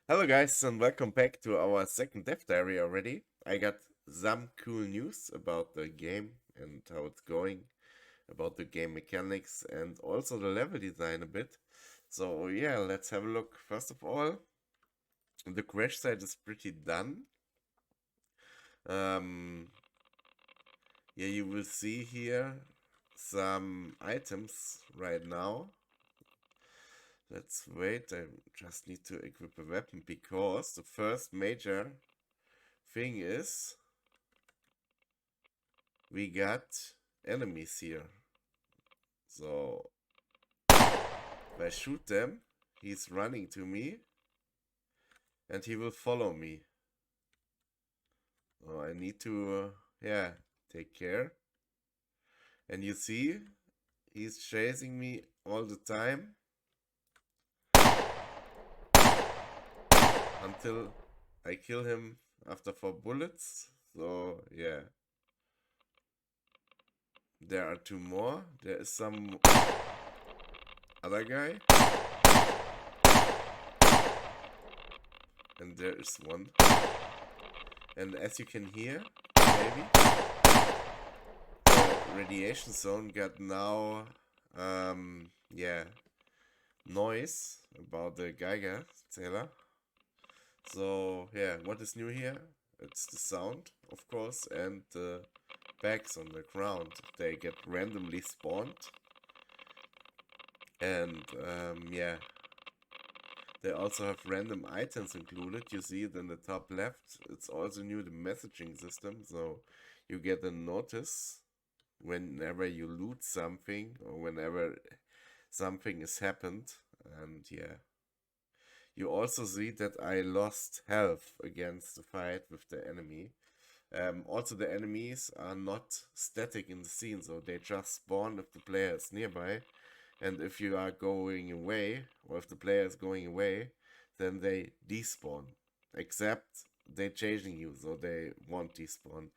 Hello guys and welcome back to our second dev diary already. I got some cool news about the game and how it's going, about the game mechanics and also the level design a bit. So yeah, let's have a look. First of all, the crash site is pretty done. Um, yeah, you will see here some items right now. Let's wait, I just need to equip a weapon because the first major thing is we got enemies here. So if I shoot them, he's running to me and he will follow me. So I need to, take care. And you see, he's chasing me all the time until I kill him after 4 bullets. So yeah, there are 2 more. There is some other guy. And there is one. And as you can hear, maybe, the radiation zone got now, noise about the Geiger Zähler. So, yeah, what is new here? It's the sound, of course, and the bags on the ground. They get randomly spawned. And, they also have random items included. You see it in the top left. It's also new, the messaging system. So you get a notice whenever you loot something or whenever something has happened. And yeah. You also see that I lost health against the fight with the enemy. Also, the enemies are not static in the scene, so they just spawn if the player is nearby. And if you are going away, or if the player is going away, then they despawn. Except they're chasing you, so they won't despawn.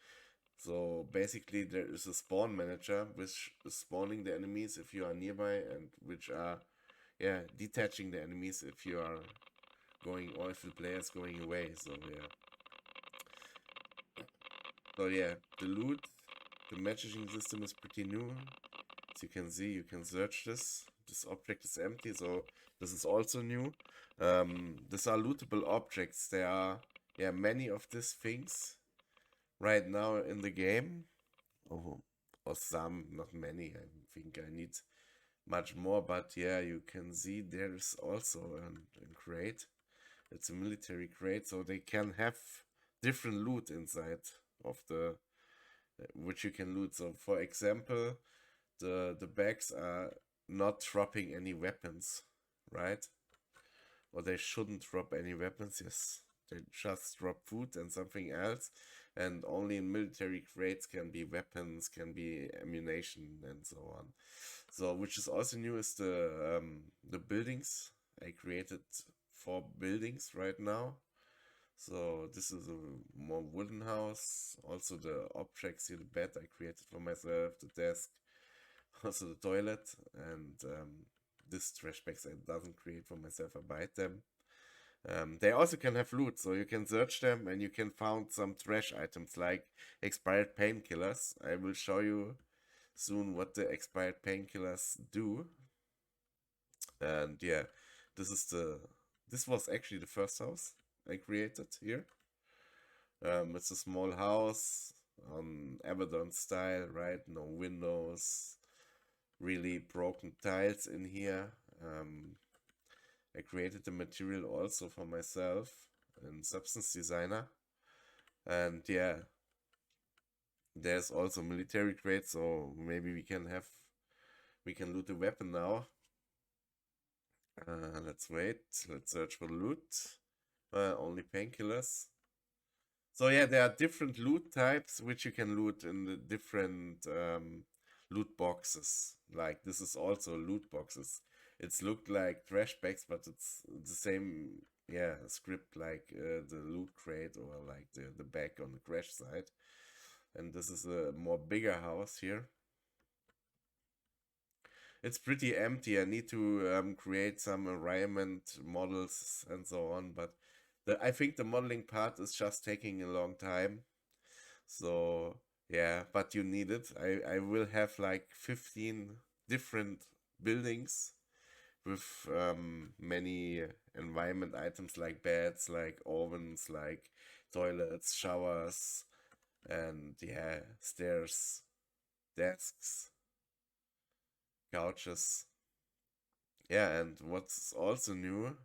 So basically, there is a spawn manager which is spawning the enemies if you are nearby, and which are, detaching the enemies if you are going, or if the player is going away. So yeah, the loot, the messaging system is pretty new. As you can see, you can search this. This object is empty, so this is also new. These are lootable objects. There are many of these things right now in the game. Oh, or some, not many. I think I need much more, but yeah, you can see there is also a crate. It's a military crate, so they can have different loot inside of the which you can loot. So for example, the bags are not dropping any weapons, right? Or they shouldn't drop any weapons. Yes, they just drop food and something else. And only in military crates can be weapons, can be ammunition, and so on. So, which is also new is the buildings. I created 4 buildings right now. So this is a more wooden house. Also the objects here, the bed I created for myself, the desk, also the toilet, and this trash bags I doesn't create for myself, I buy them. They also can have loot, so you can search them and you can find some trash items like expired painkillers. I will show you soon what the expired painkillers do. And yeah, this was actually the first house I created here. It's a small house on Abaddon style, right? No windows, really broken tiles in here. I created the material also for myself in Substance Designer. And yeah, there's also military grade, so maybe we can loot the weapon now. Let's wait. Let's search for loot. Only painkillers. So yeah, there are different loot types which you can loot in the different loot boxes. Like this is also loot boxes. It's looked like trash bags, but it's the same script like the loot crate or like the bag on the crash site. And this is a more bigger house here. It's pretty empty. I need to create some environment models and so on, but I think the modeling part is just taking a long time. So yeah, but you need it. I will have like 15 different buildings with many environment items like beds, like ovens, like toilets, showers, and yeah, stairs, desks, couches. Yeah, and what's also new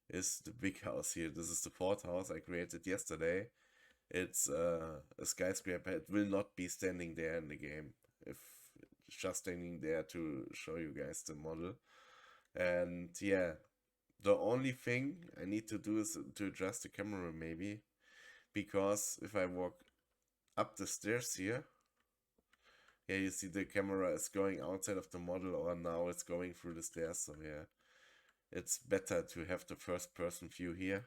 is the big house here. This is the fourth house I created yesterday. It's a skyscraper. It will not be standing there in the game. If it's just standing there to show you guys the model. And yeah, the only thing I need to do is to adjust the camera maybe, because if I walk up the stairs here, yeah, you see the camera is going outside of the model, or now it's going through the stairs. So yeah, it's better to have the first person view here.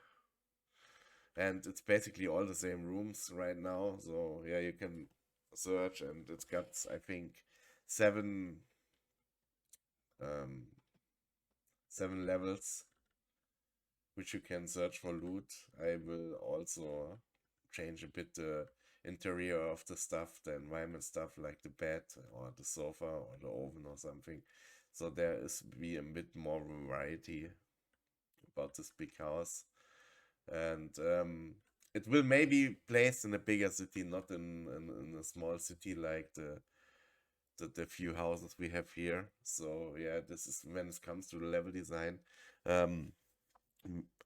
And it's basically all the same rooms right now. So yeah, you can search, and it's got, I think, seven um, 7 levels which you can search for loot. I will also change a bit the interior of the stuff, the environment stuff, like the bed or the sofa or the oven or something. So there is be a bit more variety about this big house. And it will maybe place in a bigger city, not in a small city like the few houses we have here. So yeah, this is when it comes to the level design. Um,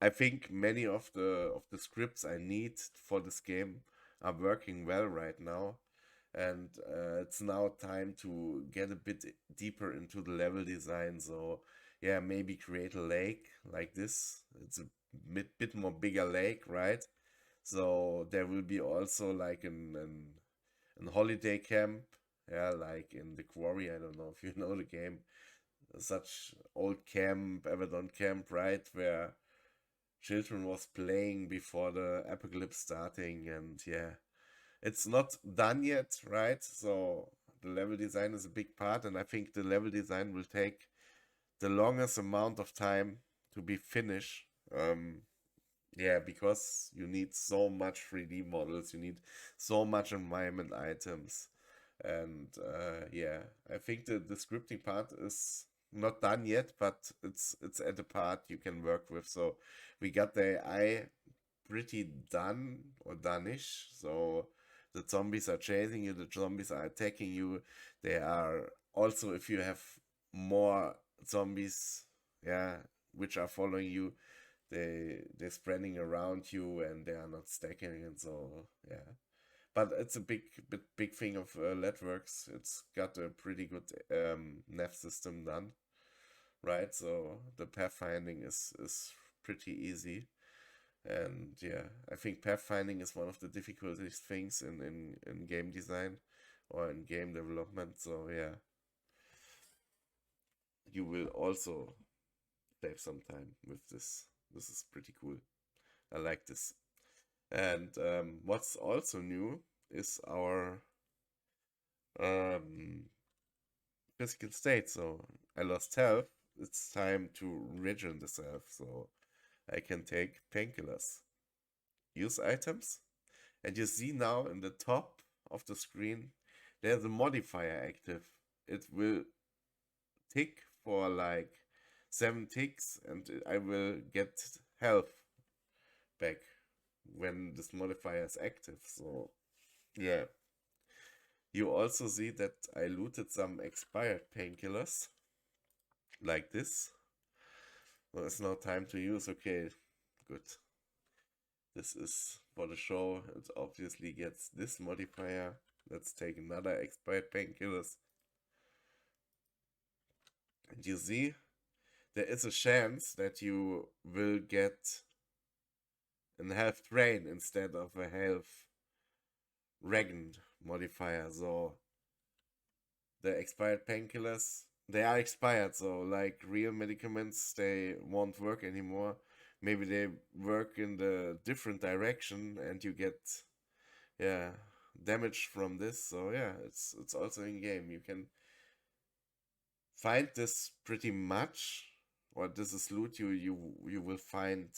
I think many of the scripts I need for this game are working well right now, and it's now time to get a bit deeper into the level design. So yeah, maybe create a lake like this. It's a bit more bigger lake, right? So there will be also like an holiday camp, yeah, like in the quarry. I don't know if you know the game. Such old camp, Abaddon camp, right, where children was playing before the apocalypse starting. And yeah, it's not done yet, right? So the level design is a big part, and I think the level design will take the longest amount of time to be finished. Yeah, because you need so much 3D models, you need so much environment items. And yeah, I think the scripting part is not done yet, but it's at the part you can work with. So we got the AI pretty done or done-ish. So the zombies are chasing you, the zombies are attacking you. They are also, if you have more zombies, yeah, which are following you, they're spreading around you and they are not stacking. And so yeah, but it's a big thing of Letworks. It's got a pretty good nav system done, right? So the pathfinding is pretty easy. And yeah, I think pathfinding is one of the difficultest things in game design or in game development. So yeah, you will also save some time with this. This is pretty cool. I like this. And what's also new is our um, physical state. So I lost health. It's time to regen the self. So I can take painkillers. Use items. And you see now in the top of the screen, there's a modifier active. It will tick for like 7 ticks, and I will get health back when this modifier is active. So yeah, you also see that I looted some expired painkillers like this. Well, it's now time to use. Okay, good. This is for the show. It obviously gets this modifier. Let's take another expired painkillers. And you see, there is a chance that you will get a health drain instead of a health regen modifier. So the expired painkillers, they are expired. So like real medicaments, they won't work anymore. Maybe they work in the different direction, and you get, yeah, damage from this. So yeah, it's also in game. You can find this pretty much, or this is loot you will find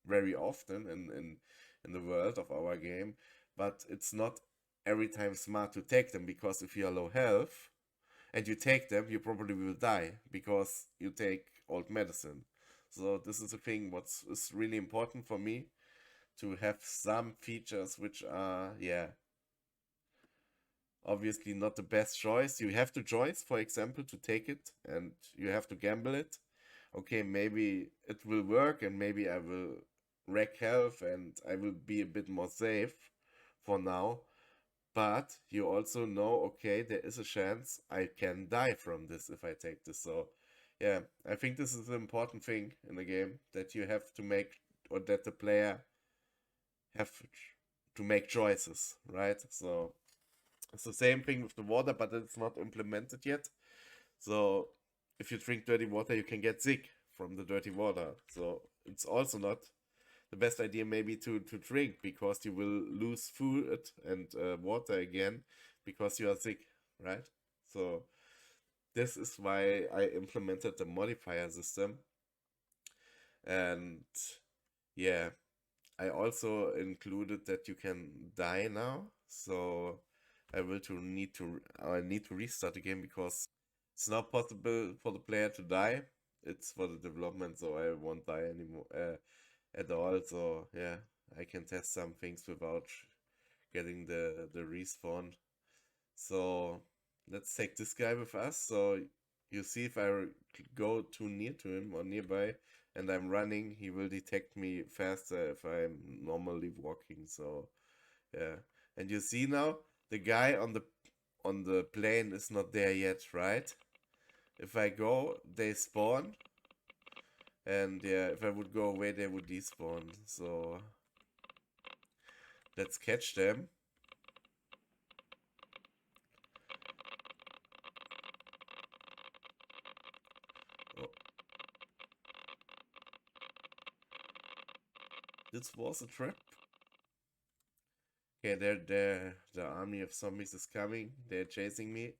very often in the world of our game, but it's not every time smart to take them, because if you are low health and you take them, you probably will die because you take old medicine. So this is a thing what's is really important for me, to have some features which are, yeah, obviously not the best choice. You have to choice, for example, to take it, and you have to gamble it. Okay, maybe it will work, and maybe I will wreck health and I will be a bit more safe for now. But you also know, okay, there is a chance I can die from this if I take this. So, yeah, I think this is an important thing in the game, that you have to make, or that the player have to make choices, right? So it's the same thing with the water, but it's not implemented yet. So if you drink dirty water, you can get sick from the dirty water. So it's also not the best idea maybe to drink, because you will lose food and water again because you are sick, right? So this is why I implemented the modifier system. And yeah, I also included that you can die now. So I need to restart the game, because it's not possible for the player to die. It's for the development, so I won't die anymore at all. So yeah, I can test some things without getting the respawn. So let's take this guy with us. So you see, if I go too near to him or nearby and I'm running, he will detect me faster if I'm normally walking. So yeah, and you see now the guy on the plane is not there yet, right? If I go, they spawn, and yeah, if I would go away, they would despawn. So let's catch them. Oh, this was a trap. Okay, the army of zombies is coming. They're chasing me.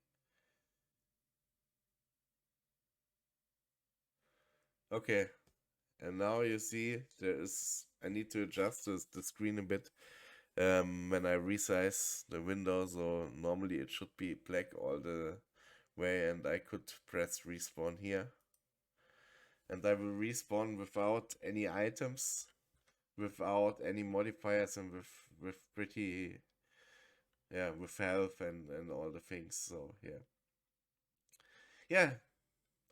Okay, and now you see I need to adjust the screen a bit when I resize the window. So normally it should be black all the way, and I could press respawn here. And I will respawn without any items, without any modifiers, and with pretty, yeah, with health and all the things. So yeah,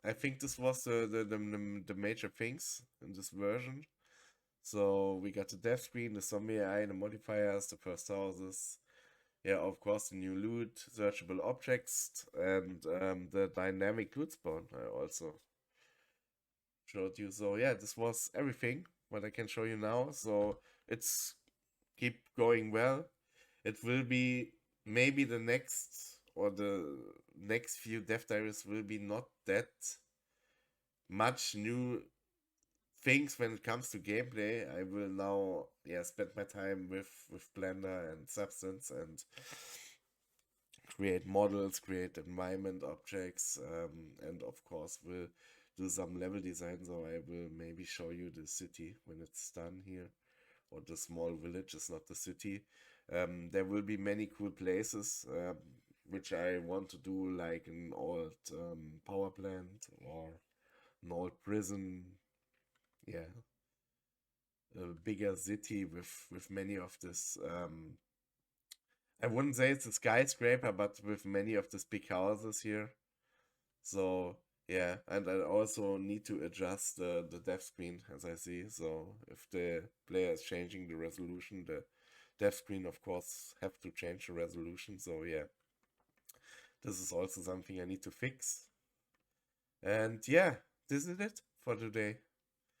I think this was the major things in this version. So we got the death screen, the zombie AI, the modifiers, the first houses, yeah, of course, the new loot, searchable objects, and the dynamic loot spawn I also showed you. So yeah, this was everything what I can show you now. So it's keep going well. It will be maybe the next, or the next few dev diaries will be not that much new things when it comes to gameplay. I will now, yeah, spend my time with Blender and Substance, and create models, create environment objects, and of course will do some level design. So I will maybe show you the city when it's done here, or the small village is not the city. There will be many cool places which I want to do, like an old power plant, or an old prison. Yeah, a bigger city with many of this. I wouldn't say it's a skyscraper, but with many of these big houses here. So yeah, and I also need to adjust the dev screen, as I see. So if the player is changing the resolution, the dev screen, of course, have to change the resolution. So yeah, this is also something I need to fix. And yeah, this is it for today.